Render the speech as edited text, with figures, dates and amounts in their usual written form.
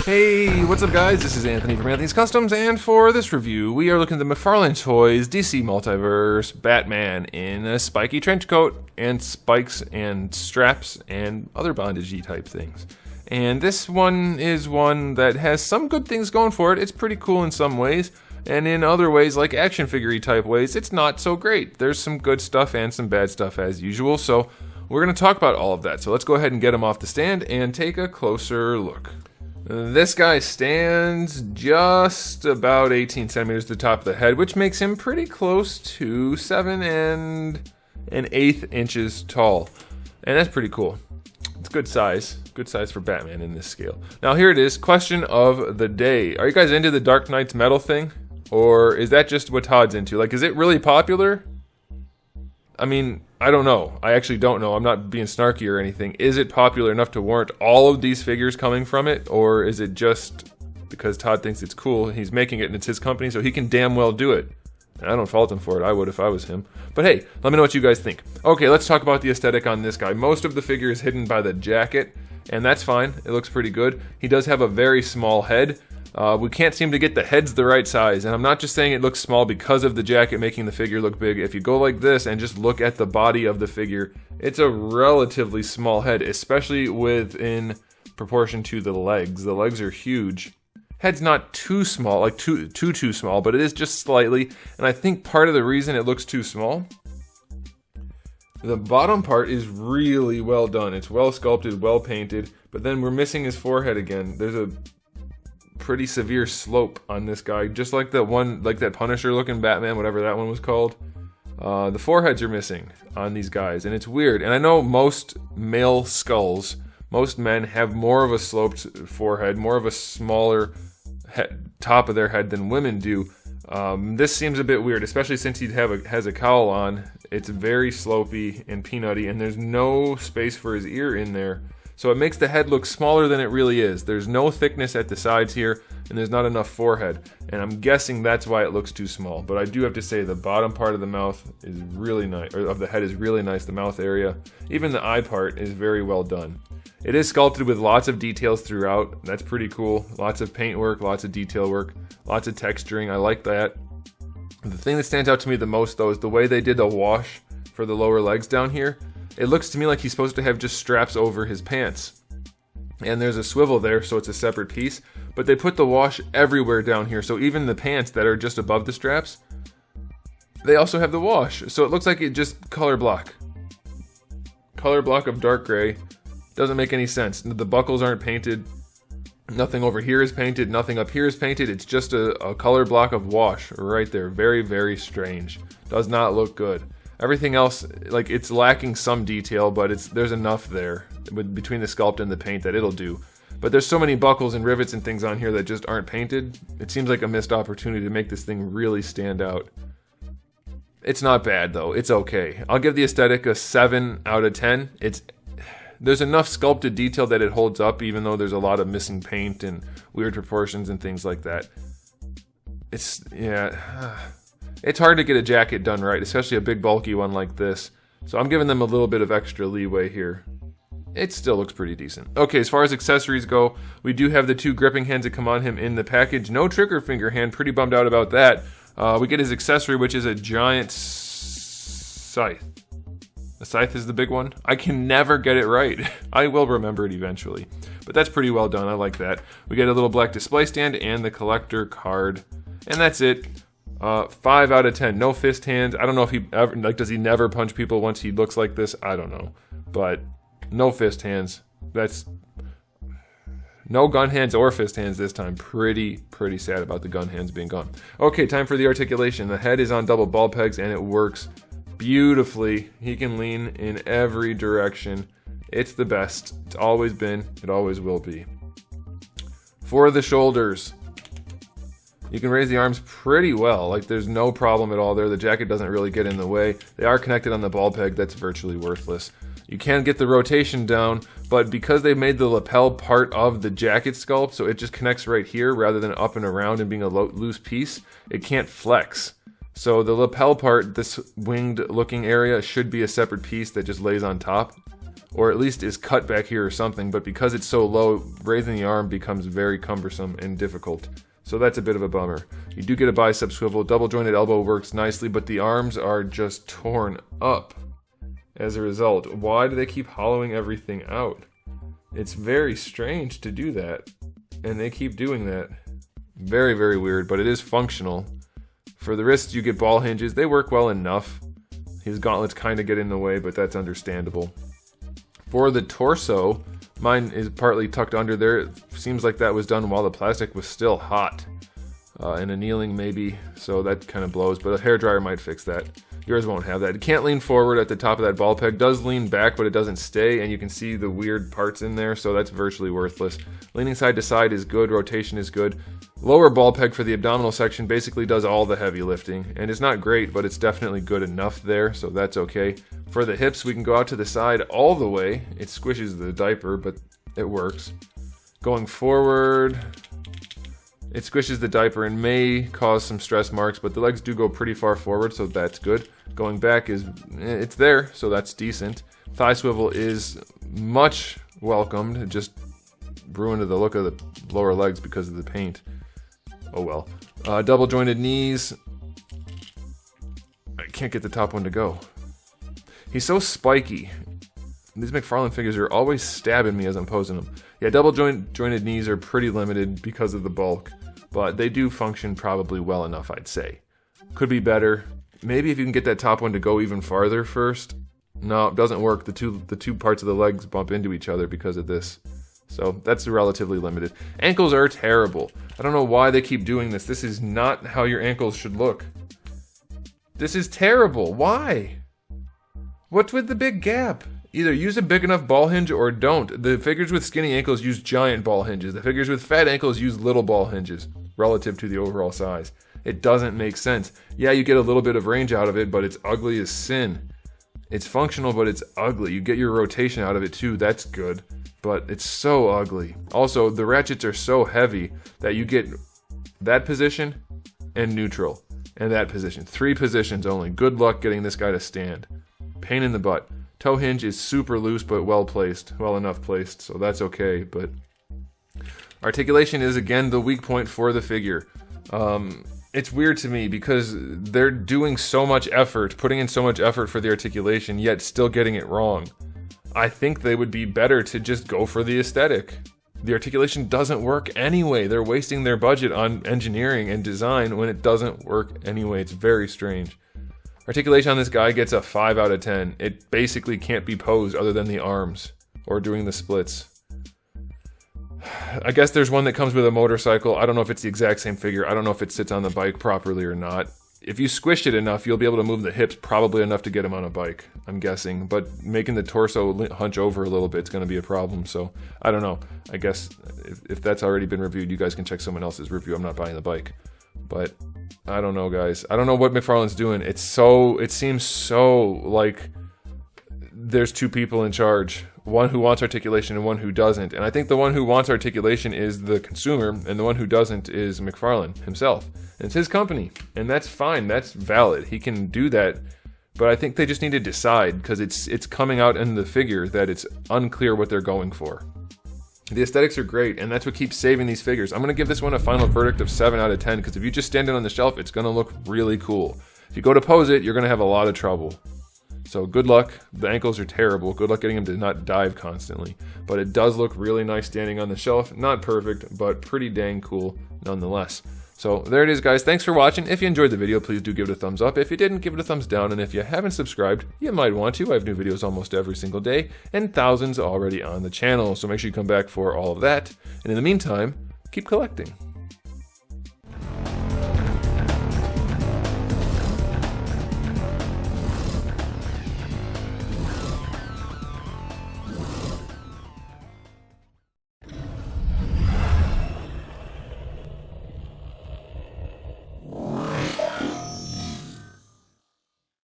Hey, what's up guys? This is Anthony from Anthony's Customs, and for this review, we are looking at the McFarlane Toys DC Multiverse Batman in a spiky trench coat, and spikes and straps and other bondage-y type things. And this one is one that has some good things going for it. It's pretty cool in some ways, and in other ways, like action figure-y type ways, it's not so great. There's some good stuff and some bad stuff as usual, so we're going to talk about all of that. So let's go ahead and get him off the stand and take a closer look. This guy stands just about 18 centimeters to the top of the head, which makes him pretty close to 7 1/8 inches tall. And that's pretty cool. It's good size for Batman in this scale. Now here it is, question of the day. Are you guys into the Dark Knight's metal thing? Or is that just what Todd's into? Like, is it really popular? I mean, I don't know. I actually don't know. I'm not being snarky or anything. Is it popular enough to warrant all of these figures coming from it? Or is it just because Todd thinks it's cool, he's making it and it's his company, so he can damn well do it? And I don't fault him for it. I would if I was him. But hey, let me know what you guys think. Okay, let's talk about the aesthetic on this guy. Most of the figure is hidden by the jacket, and that's fine. It looks pretty good. He does have a very small head. We can't seem to get the heads the right size, and I'm not just saying it looks small because of the jacket making the figure look big. If you go like this and just look at the body of the figure, it's a relatively small head, especially within proportion to the legs. The legs are huge. Head's not too small, like too small, but it is just slightly, and I think part of the reason it looks too small, the bottom part is really well done. It's well sculpted, well painted, but then we're missing his forehead again. There's a pretty severe slope on this guy, just like that one, like that Punisher looking Batman, whatever that one was called. The foreheads are missing on these guys, and it's weird. And I know most male skulls, most men have more of a sloped forehead, more of a smaller top of their head than women do. This seems a bit weird, especially since he has a cowl on. It's very slopey and peanutty, and there's no space for his ear in there. So it makes the head look smaller than it really is. There's no thickness at the sides here, and there's not enough forehead. And I'm guessing that's why it looks too small. But I do have to say the bottom part of the mouth is really nice, or of the head is really nice, the mouth area. Even the eye part is very well done. It is sculpted with lots of details throughout. That's pretty cool. Lots of paint work, lots of detail work, lots of texturing. I like that. The thing that stands out to me the most, though, is the way they did the wash for the lower legs down here. It looks to me like he's supposed to have just straps over his pants. And there's a swivel there, so it's a separate piece. But they put the wash everywhere down here, so even the pants that are just above the straps, they also have the wash. So it looks like it just color block. Color block of dark gray. Doesn't make any sense. The buckles aren't painted. Nothing over here is painted. Nothing up here is painted. It's just a color block of wash right there. Very, very strange. Does not look good. Everything else, like, it's lacking some detail, but there's enough there between the sculpt and the paint that it'll do. But there's so many buckles and rivets and things on here that just aren't painted. It seems like a missed opportunity to make this thing really stand out. It's not bad, though. It's okay. I'll give the aesthetic a 7 out of 10. There's enough sculpted detail that it holds up, even though there's a lot of missing paint and weird proportions and things like that. It's hard to get a jacket done right, especially a big bulky one like this. So I'm giving them a little bit of extra leeway here. It still looks pretty decent. Okay, as far as accessories go, we do have the 2 gripping hands that come on him in the package. No trigger finger hand, pretty bummed out about that. We get his accessory, which is a giant scythe. The scythe is the big one. I can never get it right. I will remember it eventually. But that's pretty well done, I like that. We get a little black display stand and the collector card. And that's it. 5 out of 10. No fist hands. I don't know if he ever, does he never punch people once he looks like this? I don't know. But no fist hands. That's no gun hands or fist hands this time. Pretty sad about the gun hands being gone. Okay, time for the articulation. The head is on double ball pegs and it works beautifully. He can lean in every direction. It's the best. It's always been. It always will be. For the shoulders, you can raise the arms pretty well, like there's no problem at all there. The jacket doesn't really get in the way. They are connected on the ball peg, that's virtually worthless. You can get the rotation down, but because they made the lapel part of the jacket sculpt, so it just connects right here rather than up and around and being a loose piece, it can't flex. So the lapel part, this winged looking area, should be a separate piece that just lays on top. or at least is cut back here or something, but because it's so low, raising the arm becomes very cumbersome and difficult. So that's a bit of a bummer. You do get a bicep swivel, double jointed elbow works nicely, but the arms are just torn up as a result. Why do they keep hollowing everything out? It's very strange to do that, and they keep doing that. Very, very weird, but it is functional. For the wrists, you get ball hinges. They work well enough. His gauntlets kind of get in the way, but that's understandable. For the torso, mine is partly tucked under there. It seems like that was done while the plastic was still hot. And annealing maybe, so that kind of blows, but a hairdryer might fix that. Yours won't have that. It can't lean forward at the top of that ball peg. Does lean back, but it doesn't stay, and you can see the weird parts in there, so that's virtually worthless. Leaning side to side is good, rotation is good. Lower ball peg for the abdominal section basically does all the heavy lifting, and it's not great, but it's definitely good enough there, so that's okay. For the hips, we can go out to the side all the way. It squishes the diaper, but it works. Going forward, it squishes the diaper and may cause some stress marks, but the legs do go pretty far forward, so that's good. Going back is, it's there, so that's decent. Thigh swivel is much welcomed. It just ruined the look of the lower legs because of the paint. Oh well. Double jointed knees. I can't get the top one to go. He's so spiky. These McFarlane figures are always stabbing me as I'm posing them. Yeah, double jointed knees are pretty limited because of the bulk, but they do function probably well enough, I'd say. Could be better. Maybe if you can get that top one to go even farther first. No, it doesn't work. The two parts of the legs bump into each other because of this. So that's relatively limited. Ankles are terrible. I don't know why they keep doing this. This is not how your ankles should look. This is terrible. Why? What's with the big gap? Either use a big enough ball hinge or don't. The figures with skinny ankles use giant ball hinges. The figures with fat ankles use little ball hinges relative to the overall size. It doesn't make sense. Yeah, you get a little bit of range out of it, but it's ugly as sin. It's functional, but it's ugly. You get your rotation out of it too. That's good, but it's so ugly. Also, the ratchets are so heavy that you get that position and neutral and that position. 3 positions only. Good luck getting this guy to stand. Pain in the butt. Toe hinge is super loose but well placed, well enough placed, so that's okay. But articulation is again the weak point for the figure. It's weird to me because they're doing so much effort, putting in so much effort for the articulation, yet still getting it wrong. I think they would be better to just go for the aesthetic. The articulation doesn't work anyway. They're wasting their budget on engineering and design when it doesn't work anyway. It's very strange. Articulation on this guy gets a 5 out of 10. It basically can't be posed other than the arms or doing the splits. I guess there's one that comes with a motorcycle. I don't know if it's the exact same figure. I don't know if it sits on the bike properly or not. If you squish it enough, you'll be able to move the hips probably enough to get him on a bike, I'm guessing. But making the torso hunch over a little bit is going to be a problem. So I don't know. I guess if that's already been reviewed, you guys can check someone else's review. I'm not buying the bike. But I don't know, guys. I don't know what McFarlane's doing. It seems so like there's 2 people in charge. One who wants articulation and one who doesn't. And I think the one who wants articulation is the consumer, and the one who doesn't is McFarlane himself. And it's his company, and that's fine. That's valid. He can do that. But I think they just need to decide, because it's coming out in the figure that it's unclear what they're going for. The aesthetics are great, and that's what keeps saving these figures. I'm going to give this one a final verdict of 7 out of 10, because if you just stand it on the shelf, it's going to look really cool. If you go to pose it, you're going to have a lot of trouble. So good luck. The ankles are terrible. Good luck getting him to not dive constantly. But it does look really nice standing on the shelf. Not perfect, but pretty dang cool nonetheless. So there it is, guys. Thanks for watching. If you enjoyed the video, please do give it a thumbs up. If you didn't, give it a thumbs down. And if you haven't subscribed, you might want to. I have new videos almost every single day and thousands already on the channel. So make sure you come back for all of that. And in the meantime, keep collecting.